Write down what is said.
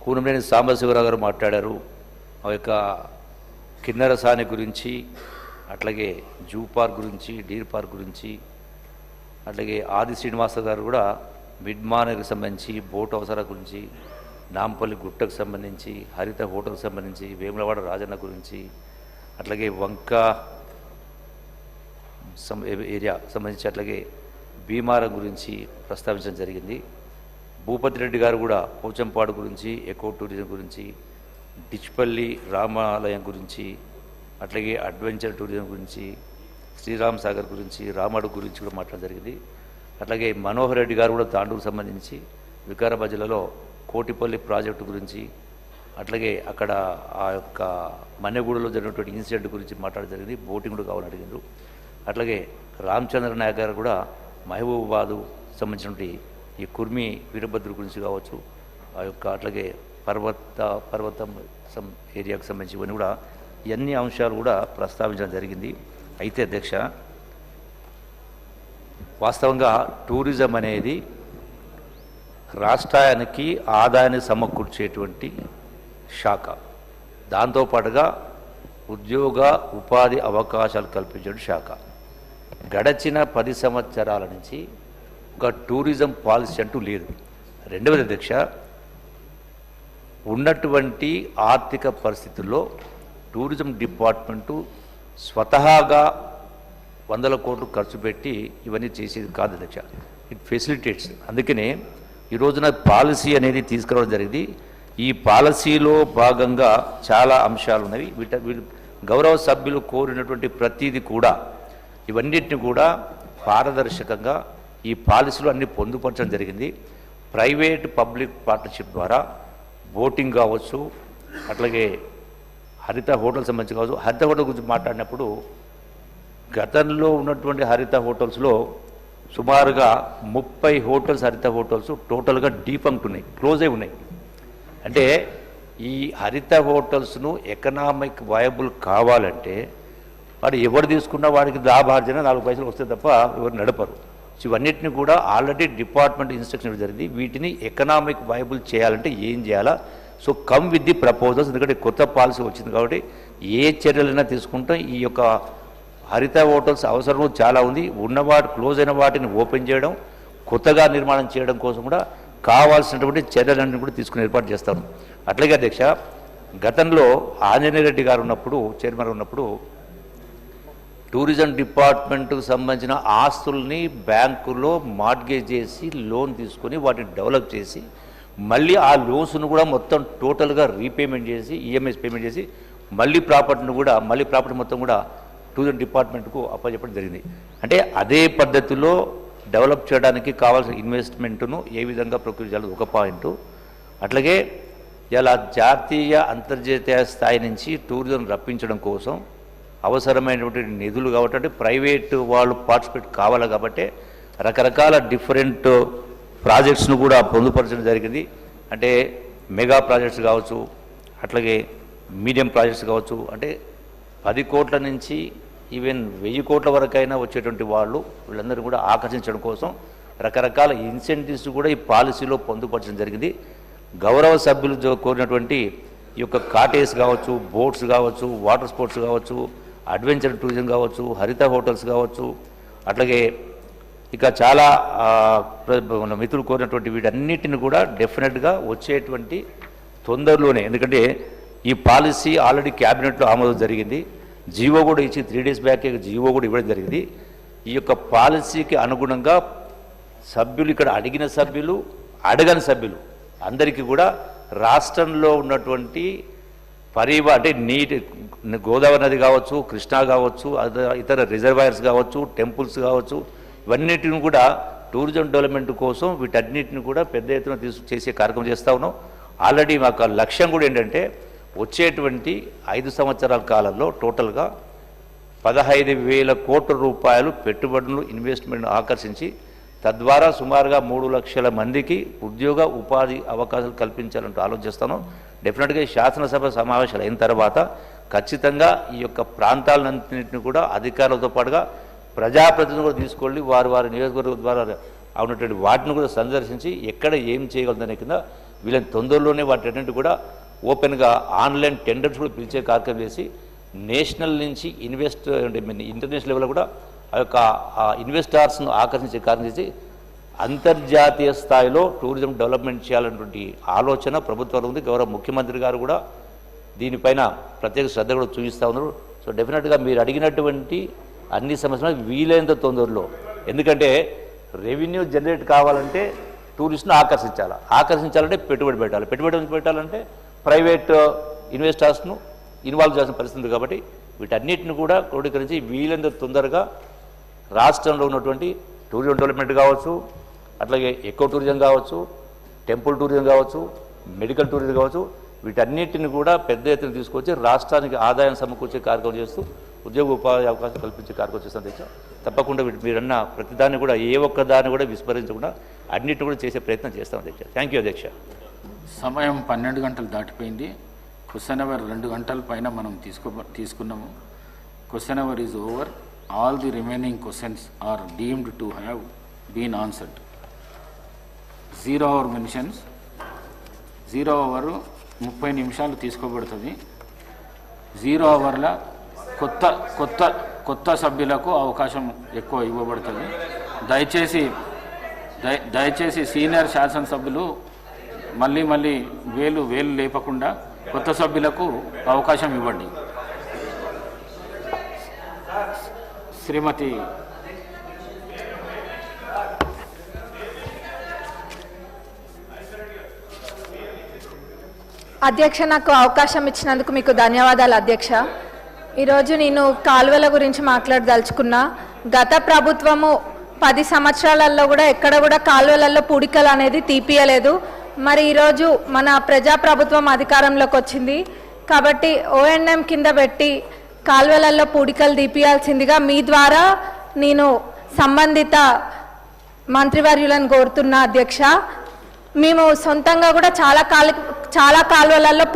కూనంనేని సాంబశివరావు గారు మాట్లాడారు. ఆ యొక్క కిన్నెరసాని గురించి, అట్లాగే జూ పార్క్ గురించి, డీర్ పార్క్ గురించి, అట్లాగే ఆది శ్రీనివాస గారు కూడా మిడ్మానర్కి సంబంధించి, బోట్ అవసరాల గురించి, నాంపల్లి గుట్టకు సంబంధించి, హరిత హోటల్కి సంబంధించి, వేములవాడ రాజన్న గురించి, అట్లాగే వంక ఏరియా సంబంధించి, అట్లాగే భీమారం గురించి ప్రస్తావించడం జరిగింది. భూపతి రెడ్డి గారు కూడా పోచంపాడు గురించి, ఎకో టూరిజం గురించి, డిచ్పల్లి రామాలయం గురించి, అట్లాగే అడ్వెంచర్ టూరిజం గురించి, శ్రీరామ్ సాగర్ గురించి, రామడు గురించి కూడా మాట్లాడడం జరిగింది. అట్లాగే మనోహర్ రెడ్డి గారు కూడా తాండూరుకు సంబంధించి వికారాబాద్ జిల్లాలో కోటిపల్లి ప్రాజెక్టు గురించి, అట్లాగే అక్కడ ఆ యొక్క మన్నెగూడలో జరిగినటువంటి ఇన్సిడెంట్ గురించి మాట్లాడడం జరిగింది. బోటింగ్ కూడా కావాలని అడిగినారు. అట్లాగే రామచంద్ర నాయక్ గారు కూడా మహబూబాబాదు సంబంధించినటువంటి ఈ కుర్మి వీరభద్రు గురించి కావచ్చు, ఆ యొక్క అట్లాగే పర్వతం ఏరియాకు సంబంధించి ఇవన్నీ కూడా ఇవన్నీ అంశాలు కూడా ప్రస్తావించడం జరిగింది. అయితే అధ్యక్ష, వాస్తవంగా టూరిజం అనేది రాష్ట్రానికి ఆదాయాన్ని సమకూర్చేటువంటి శాఖ, దాంతోపాటుగా ఉద్యోగ ఉపాధి అవకాశాలు కల్పించే శాఖ. గడచిన 10 సంవత్సరాల నుంచి ఒక టూరిజం పాలసీ అంటూ లేదు. రెండవది అధ్యక్ష, ఉన్నటువంటి ఆర్థిక పరిస్థితుల్లో టూరిజం డిపార్ట్మెంటు స్వతహాగా 100 కోట్లు ఖర్చు పెట్టి ఇవన్నీ చేసేది కాదు అధ్యక్ష. It facilitates. అందుకనే ఈ రోజున పాలసీ అనేది తీసుకురావడం జరిగింది. ఈ పాలసీలో భాగంగా చాలా అంశాలు ఉన్నవి. గౌరవ సభ్యులు కోరినటువంటి ప్రతిదీ కూడా ఇవన్నిటిని కూడా పారదర్శకంగా ఈ పాలసీలో అన్ని పొందుపరచడం జరిగింది. ప్రైవేట్ పబ్లిక్ పార్ట్నర్షిప్ ద్వారా బోటింగ్ కావచ్చు, అట్లాగే హరిత హోటల్ సంబంధించి కావచ్చు. హరిత హోటల్ గురించి మాట్లాడినప్పుడు గతంలో ఉన్నటువంటి హరిత హోటల్స్లో సుమారుగా 30 హోటల్స్, హరిత హోటల్స్ టోటల్గా డీఫంక్ట్ ఉన్నాయి, క్లోజ్ అయి ఉన్నాయి. అంటే ఈ హరిత హోటల్స్ను ఎకనామిక్ వయబుల్ కావాలంటే వాడు ఎవరు తీసుకున్నా వాడికి లాభార్జన 4 పైసలు వస్తే తప్ప ఎవరు నడపరు. సో ఇవన్నిటిని కూడా ఆల్రెడీ డిపార్ట్మెంట్ ఇన్స్ట్రక్షన్ జరిగింది. వీటిని ఎకనామిక్ వయబుల్ చేయాలంటే ఏం చేయాలా? So come with the proposals. ఎందుకంటే కొత్త పాలసీ వచ్చింది కాబట్టి ఏ చర్యలైనా తీసుకుంటాం. ఈ యొక్క హరిత హోటల్స్ అవసరం చాలా ఉంది. ఉన్నవాటి క్లోజ్ అయిన వాటిని ఓపెన్ చేయడం, కొత్తగా నిర్మాణం చేయడం కోసం కూడా కావాల్సినటువంటి చర్యలన్నీ కూడా తీసుకుని ఏర్పాటు చేస్తాను. అట్లాగే అధ్యక్ష, గతంలో ఆంజనేయ రెడ్డి గారు ఉన్నప్పుడు, చైర్మన్ ఉన్నప్పుడు, టూరిజం డిపార్ట్మెంట్కు సంబంధించిన ఆస్తుల్ని బ్యాంకులో మార్ట్గేజ్ చేసి లోన్ తీసుకొని వాటిని డెవలప్ చేసి మళ్ళీ ఆ లోన్స్ను కూడా మొత్తం టోటల్గా రీపేమెంట్ చేసి, ఈఎంఐస్ పేమెంట్ చేసి మళ్ళీ ప్రాపర్టీ మొత్తం కూడా టూరిజం డిపార్ట్మెంట్కు అప్పచెప్పడం జరిగింది. అంటే అదే పద్ధతిలో డెవలప్ చేయడానికి కావాల్సిన ఇన్వెస్ట్మెంట్ను ఏ విధంగా ప్రొక్యూర్ చేయాలి ఒక పాయింట్. అట్లాగే ఇలా జాతీయ అంతర్జాతీయ స్థాయి నుంచి టూరిజం రప్పించడం కోసం అవసరమైనటువంటి నిధులు కాబట్టి ప్రైవేటు వాళ్ళు పార్టిసిపేట్ కావాలి కాబట్టి రకరకాల డిఫరెంట్ ప్రాజెక్ట్స్ను కూడా పొందుపరచడం జరిగింది. అంటే మెగా ప్రాజెక్ట్స్ కావచ్చు, అట్లాగే మీడియం ప్రాజెక్ట్స్ కావచ్చు. అంటే 10 కోట్ల నుంచి ఈవెన్ 1000 కోట్ల వరకైనా వచ్చేటువంటి వాళ్ళు వీళ్ళందరూ కూడా ఆకర్షించడం కోసం రకరకాల ఇన్సెంటివ్స్ కూడా ఈ పాలసీలో పొందుపరచడం జరిగింది. గౌరవ సభ్యులు కోరినటువంటి ఈ యొక్క కాటేజ్ కావచ్చు, బోట్స్ కావచ్చు, వాటర్ స్పోర్ట్స్ కావచ్చు, అడ్వెంచర్ టూరిజం కావచ్చు, హరిత హోటల్స్ కావచ్చు, అట్లాగే ఇక చాలా మిత్రులు కోరినటువంటి వీటన్నిటిని కూడా డెఫినెట్గా వచ్చేటువంటి తొందరలోనే, ఎందుకంటే ఈ పాలసీ ఆల్రెడీ క్యాబినెట్లో ఆమోదం జరిగింది. జీవో కూడా ఇచ్చి 3 days బ్యాక్ జీవో కూడా ఇవ్వడం జరిగింది. ఈ యొక్క పాలసీకి అనుగుణంగా సభ్యులు, ఇక్కడ అడిగిన సభ్యులు, అడగని సభ్యులు అందరికీ కూడా రాష్ట్రంలో ఉన్నటువంటి అంటే గోదావరి నది కావచ్చు, కృష్ణా కావచ్చు, ఇతర రిజర్వాయర్స్ కావచ్చు, టెంపుల్స్ కావచ్చు, ఇవన్నిటిని కూడా టూరిజం డెవలప్మెంట్ కోసం వీటన్నిటిని కూడా పెద్ద ఎత్తున చేసే కార్యక్రమం చేస్తూ ఉన్నాం. ఆల్రెడీ మాకు లక్ష్యం కూడా ఏంటంటే వచ్చేటువంటి 5 సంవత్సరాల కాలంలో టోటల్గా 15,000 కోట్ల రూపాయలు పెట్టుబడులు, ఇన్వెస్ట్మెంట్ ఆకర్షించి తద్వారా సుమారుగా 3 లక్షల మందికి ఉద్యోగ ఉపాధి అవకాశాలు కల్పించాలంటూ ఆలోచిస్తాను. డెఫినెట్గా శాసనసభ సమావేశాలు అయిన తర్వాత ఖచ్చితంగా ఈ యొక్క ప్రాంతాలన్నింటినీ కూడా అధికారులతో పాటుగా ప్రజాప్రతినిధులు కూడా తీసుకెళ్ళి వారి నియోజకవర్గం ద్వారా ఉన్నటువంటి వాటిని కూడా సందర్శించి ఎక్కడ ఏం చేయగలదనే కింద వీళ్ళని తొందరలోనే వాటి కూడా ఓపెన్గా ఆన్లైన్ టెండర్స్ కూడా పిలిచే కార్యక్రమం చేసి నేషనల్ నుంచి ఇంటర్నేషనల్ లెవెల్లో కూడా ఆ యొక్క ఇన్వెస్టార్స్ను ఆకర్షించే కార్యక్రమం చేసి అంతర్జాతీయ స్థాయిలో టూరిజం డెవలప్మెంట్ చేయాలన్నటువంటి ఆలోచన ప్రభుత్వంలో ఉంది. గౌరవ ముఖ్యమంత్రి గారు కూడా దీనిపైన ప్రత్యేక శ్రద్ధ కూడా చూపిస్తూ ఉన్నారు. సో డెఫినెట్గా మీరు అడిగినటువంటి అన్ని సమస్యలు వీలైనంత తొందరలో, ఎందుకంటే రెవెన్యూ జనరేట్ కావాలంటే టూరిస్ట్ను ఆకర్షించాలంటే పెట్టుబడి పెట్టాలంటే ప్రైవేట్ ఇన్వెస్టర్స్ను ఇన్వాల్వ్ చేయాల్సిన పరిస్థితి ఉంది. కాబట్టి వీటన్నిటిని కూడా క్రోడీకరించి వీలైనంత తొందరగా రాష్ట్రంలో ఉన్నటువంటి టూరిజం డెవలప్మెంట్ కావచ్చు, అట్లాగే ఎకో టూరిజం కావచ్చు, టెంపుల్ టూరిజం కావచ్చు, మెడికల్ టూరిజం కావచ్చు, వీటన్నిటిని కూడా పెద్ద ఎత్తున తీసుకొచ్చి రాష్ట్రానికి ఆదాయం సమకూర్చే కార్యక్రమం చేస్తూ ఉద్యోగ ఉపాధి అవకాశం కల్పించే కార్యక్రమం చేస్తాను తెచ్చా. తప్పకుండా మీరన్న ప్రతిదాన్ని కూడా ఏ ఒక్కదాన్ని కూడా విస్మరించకుండా అన్నిటిని కూడా చేసే ప్రయత్నం చేస్తాం అధ్యక్ష. థ్యాంక్ యూ అధ్యక్ష. సమయం 12 గంటలు దాటిపోయింది. క్వశ్చన్ అవర్ 2 గంటల పైన మనం తీసుకున్నాము. Question hour is over. All the remaining questions are deemed to have been answered. 0 hour mentions. 0 hour 30 నిమిషాలు తీసుకోబడుతుంది. 0 అవర్ల కొత్త సభ్యులకు అవకాశం ఎక్కువ ఇవ్వబడుతుంది. దయచేసి సీనియర్ శాసనసభ్యులు మళ్ళీ వేలు లేపకుండా కొత్త సభ్యులకు అవకాశం ఇవ్వండి. శ్రీమతి అధ్యక్ష, నాకు అవకాశం ఇచ్చినందుకు మీకు ధన్యవాదాలు అధ్యక్ష. ఈరోజు నేను కాలువల గురించి మాట్లాడదలుచుకున్నా. గత ప్రభుత్వము 10 సంవత్సరాలలో కూడా ఎక్కడ కూడా కాలువలలో పూడికలు అనేది తీపియలేదు. మరి ఈరోజు మన ప్రజాప్రభుత్వం అధికారంలోకి వచ్చింది కాబట్టి ONM కింద పెట్టి కాలువలలో పూడికలు తీపియాల్సిందిగా మీ ద్వారా నేను సంబంధిత మంత్రివర్యులను కోరుతున్నా అధ్యక్ష. మేము సొంతంగా కూడా చాలా కాలువలలో